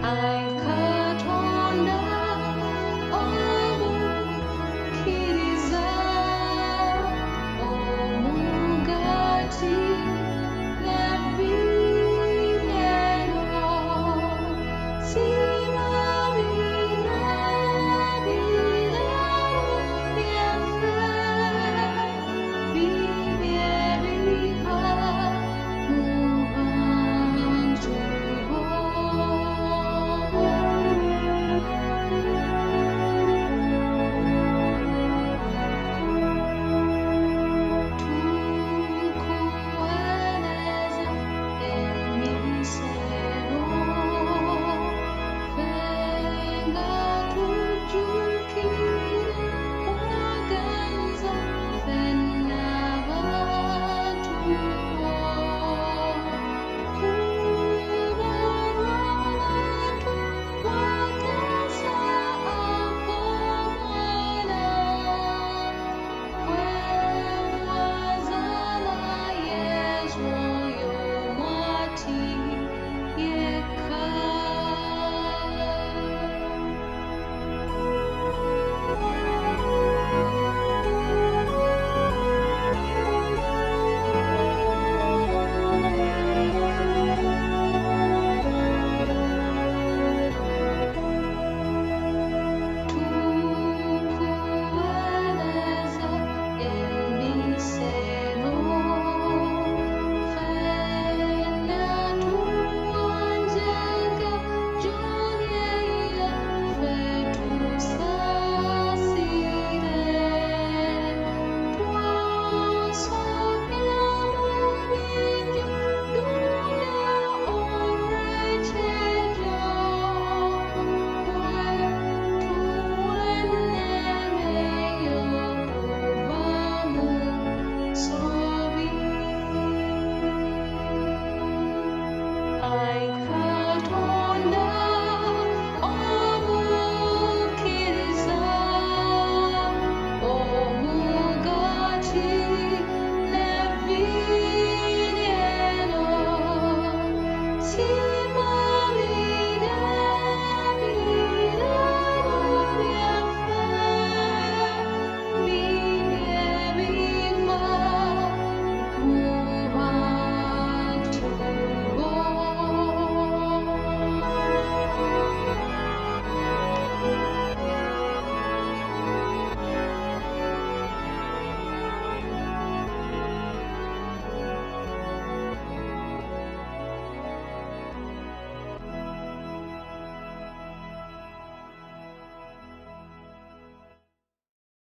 Katonda omukkiriza omugati n'ebbibero sibabirabirabo byaffe bibye biva mu bantu bo. Tukueleza emisemo fenga tujjukire wagenza ffenna bantu bo. Kuba lw'abantu wateesa ak'omwana wewazala Yesu oyo mwati yekka. Tukueleza emisemo ffenna tuwanjanga gy'olyeya ffe tusaasire. Twasomya mu bingi duna olw'ekyejo tuwenneeyo okuva mu nsobi. Katonda omukkiriza omugati n'ebbibero